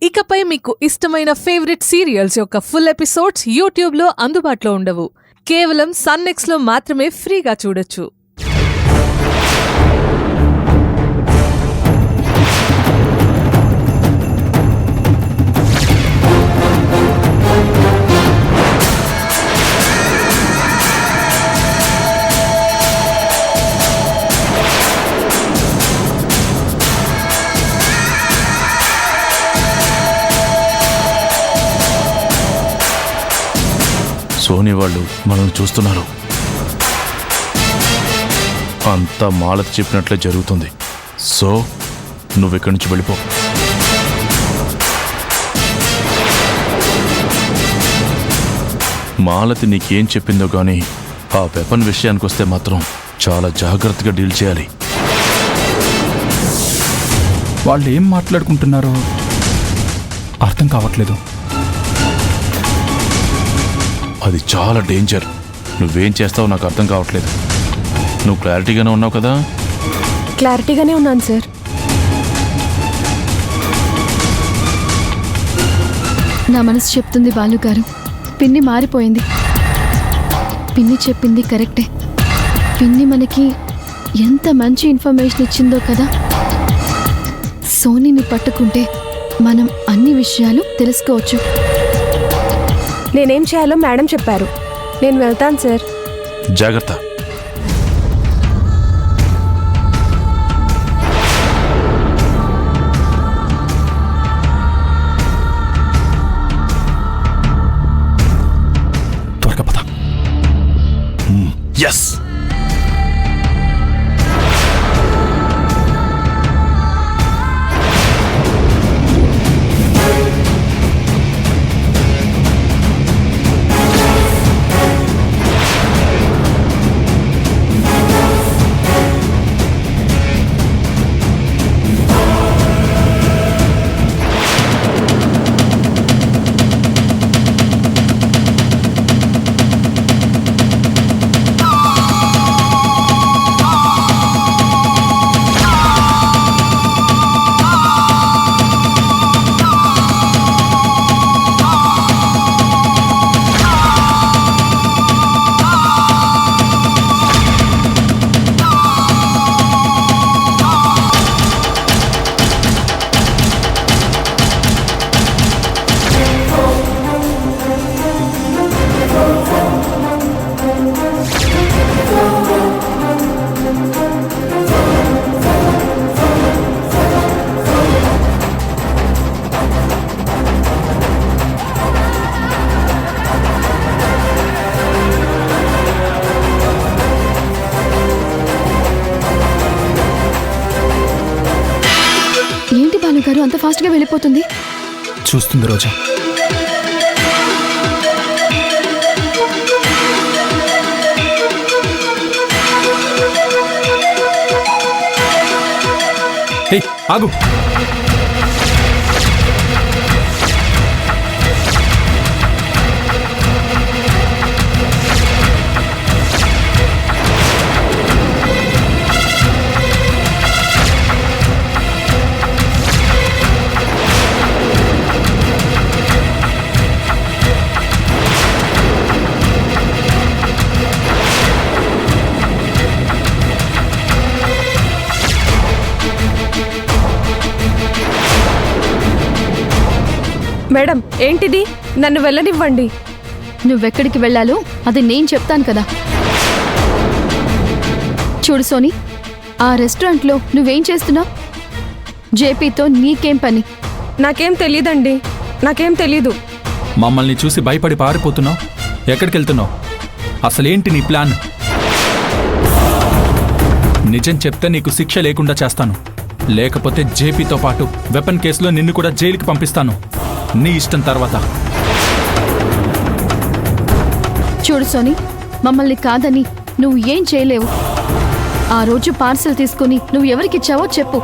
ఇకపై మీకు ఇష్టమైన ఫేవరెట్ సీరియల్స్ యొక్క ఫుల్ ఎపిసోడ్స్ యూట్యూబ్లో అందుబాటులో ఉండవు. కేవలం సన్నెక్స్లో మాత్రమే ఫ్రీగా చూడొచ్చు. సోనీ వాళ్ళు మనల్ని చూస్తున్నారు. అంతా మాలతి చెప్పినట్లే జరుగుతుంది. సో నువ్వెక్కడి నుంచి వెళ్ళిపో. మాలతి నీకేం చెప్పిందో గానీ ఆ వెపన్ విషయానికి వస్తే మాత్రం చాలా జాగ్రత్తగా డీల్ చేయాలి. వాళ్ళు ఏం మాట్లాడుకుంటున్నారో అర్థం కావట్లేదు. అది చాలా డేంజర్. నువ్వేం చేస్తావో నాకు అర్థం కావట్లేదు. నువ్వు క్లారిటీగానే ఉన్నావు కదా? క్లారిటీగానే ఉన్నాను సార్. నా మనసు చెప్తుంది బాలుగారు, పిన్ని మారిపోయింది. పిన్ని చెప్పింది కరెక్టే. పిన్ని మనకి ఎంత మంచి ఇన్ఫర్మేషన్ ఇచ్చిందో కదా. సోనీని పట్టుకుంటే మనం అన్ని విషయాలు తెలుసుకోవచ్చు. నేనేం చేయాలో మేడం చెప్పారు. నేను వెళ్తాను సార్. జాగ్రత్త. త్వరగా పద. ఎస్. గారు అంత ఫాస్ట్ గా వెళ్ళిపోతుంది. చూస్తుంది రోజా. ఆగు. మేడం ఏంటిది? నన్ను వెళ్ళనివ్వండి. నువ్వెక్కడికి వెళ్ళాలో అది నేను చెప్తాను కదా. చూడు సోనీ, ఆ రెస్టారెంట్లో నువ్వేం చేస్తున్నావు? జేపీతో నీకేం పని? నాకేం తెలీదండి. నాకేం తెలీదు. మమ్మల్ని చూసి భయపడి పారిపోతున్నావు. ఎక్కడికి వెళ్తున్నావు? అసలేంటి నీ ప్లాన్? నిజం చెప్తే నీకు శిక్ష లేకుండా చేస్తాను. లేకపోతే జేపీతో పాటు వెపన్ కేసులో నిన్ను కూడా జైలుకి పంపిస్తాను. నీ ఇష్టం. తర్వాత చూడు సోనీ, మమ్మల్ని కాదని నువ్వు ఏం చేయలేవు. ఆ రోజు పార్సల్ తీసుకుని నువ్వు ఎవరికిచ్చావో చెప్పు.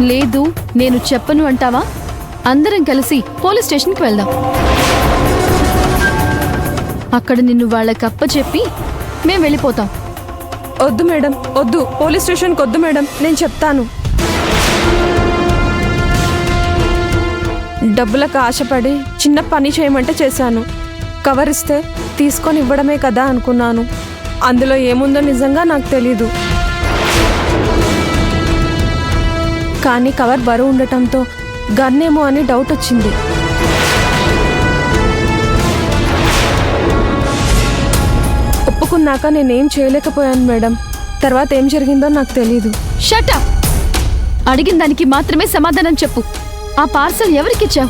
లేదు నేను చెప్పను అంటావా? అందరం కలిసి పోలీస్ స్టేషన్కి వెళ్దాం. అక్కడ నిన్ను వాళ్ళకప్పచెప్పి మేం వెళ్ళిపోతాం. వద్దు మేడం, వద్దు. పోలీస్ స్టేషన్కి వద్దు మేడం. నేను చెప్తాను. డబ్బులకు ఆశపడి చిన్న పని చేయమంటే చేశాను. కవర్ ఇస్తే తీసుకొని ఇవ్వడమే కదా అనుకున్నాను. అందులో ఏముందో నిజంగా నాకు తెలీదు. కానీ కవర్ బరువు ఉండటంతో గన్నేమో అని డౌట్ వచ్చింది. ఒప్పుకున్నాక నేనేం చేయలేకపోయాను మేడం. తర్వాత ఏం జరిగిందో నాకు తెలీదు. Shut up! అడిగిన దానికి మాత్రమే సమాధానం చెప్పు. ఆ పార్సల్ ఎవరికిచ్చావు?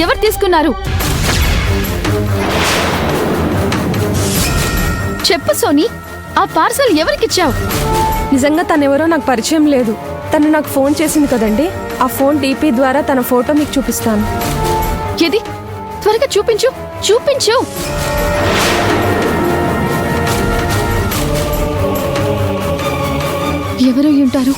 ఎవరు తీసుకున్నారు? చెప్పు సోనీ, ఆ పార్సల్ ఎవరికిచ్చావు? నిజంగా తనెవరో నాకు పరిచయం లేదు. తను నాకు ఫోన్ చేసింది కదండి, ఆ ఫోన్ డీపీ ద్వారా తన ఫోటో మీకు చూపిస్తాను. ఏది? త్వరగా చూపించు, చూపించు. ఎవరై ఉంటారు?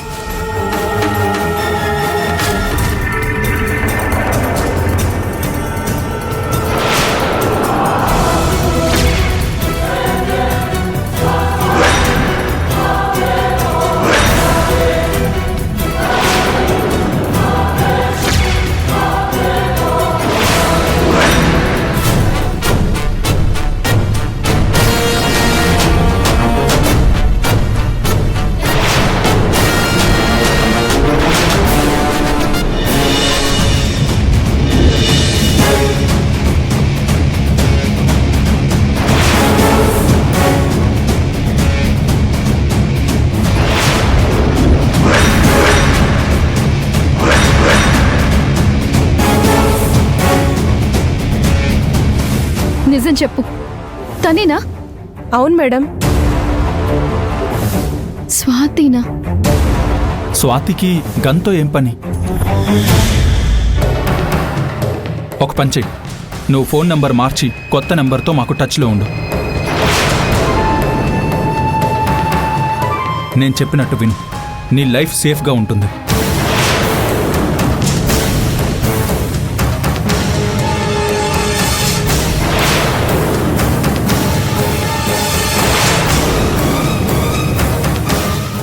నిజం చెప్పు, తనేనా? అవును మేడం. స్వాతినా? స్వాతికి గన్తో ఏం పని? ఒక పని చెయ్యి, నువ్వు ఫోన్ నంబర్ మార్చి కొత్త నంబర్తో మాకు టచ్లో ఉండు. నేను చెప్పినట్టు విను, నీ లైఫ్ సేఫ్గా ఉంటుంది.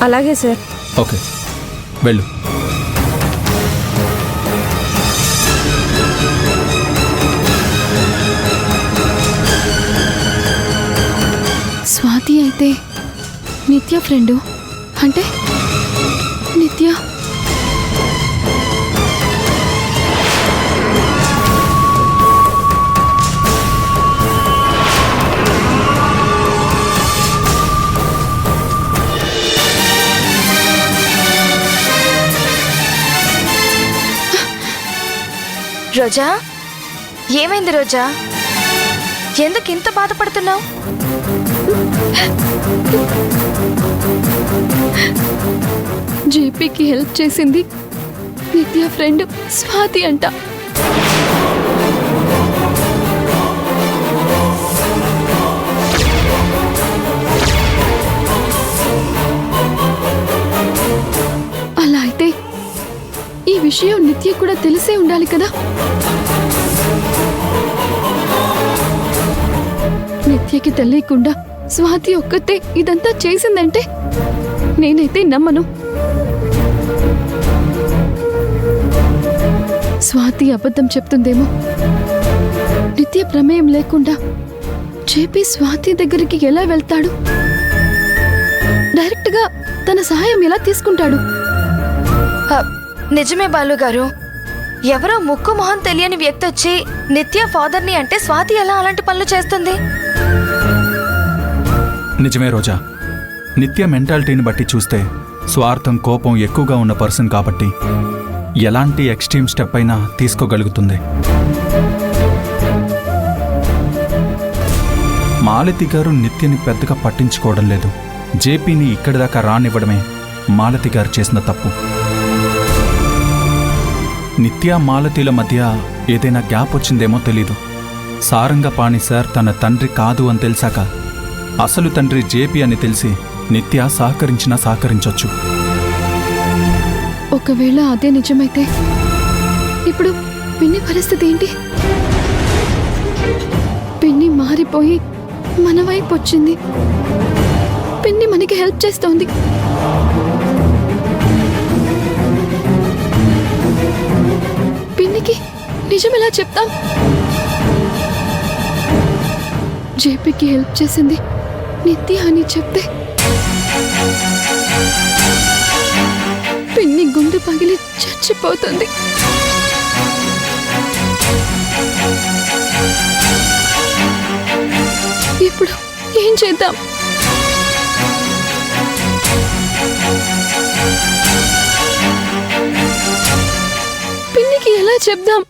అలాగే సార్. ఓకే, వెళ్ళు. స్వాతి అయితే నిత్య ఫ్రెండు అంటే నిత్య రోజా, ఏమైంది రోజా? ఎందుకు ఇంత బాధపడుతున్నావు? జేపీకి హెల్ప్ చేసింది నిత్య ఫ్రెండ్ స్వాతి అంట. అలా అయితే ఈ విషయం నిత్య కూడా తెలిసే ఉండాలి కదా. నిత్యకి తెలియకుండా స్వాతి ఒక్కతే ఇదంతా చేసిందంటే నేనైతే నమ్మను. స్వాతి అబద్ధం చెప్తుందేమో. నిత్య ప్రమేయం లేకుండా జేపీ స్వాతి దగ్గరికి ఎలా వెళ్తాడు? డైరెక్ట్గా తన సహాయం ఎలా తీసుకుంటాడు? నిజమే బాలుగారు, ఎవరో ముక్కు మొహం తెలియని వ్యక్తి వచ్చి నిత్య ఫాదర్ని అంటే స్వాతి ఎలా అలాంటి పనులు చేస్తుంది? నిజమే రోజా, నిత్య మెంటాలిటీని బట్టి చూస్తే స్వార్థం కోపం ఎక్కువగా ఉన్న పర్సన్ కాబట్టి ఎలాంటి ఎక్స్ట్రీమ్ స్టెప్ అయినా తీసుకోగలుగుతుంది. మాలతి గారు నిత్యని పెద్దగా పట్టించుకోవడం లేదు. జేపీని ఇక్కడి దాకా రానివ్వడమే మాలతి గారు చేసిన తప్పు. నిత్య మాలతిల మధ్య ఏదైనా గ్యాప్ వచ్చిందేమో తెలీదు. సారంగపాణి సార్ తన తండ్రి కాదు అని తెలిసాక అసలు తండ్రి జేపీ అని తెలిసి నిత్య సహకరించినా సహకరించొచ్చు. ఒకవేళ అదే నిజమైతే ఇప్పుడు పిన్ని పరిస్థితి ఏంటి? పిన్ని మారిపోయి మన వైపు వచ్చింది. పిన్ని మనకి హెల్ప్ చేస్తోంది. పిన్నికి నిజం ఎలా చెప్తాం? జేపీకి హెల్ప్ చేసింది నిత్య అని చెప్తే పిన్ని గుండె పగిలి చచ్చిపోతుంది. ఇప్పుడు ఏం చేద్దాం? పిన్నికి ఎలా చెప్దాం?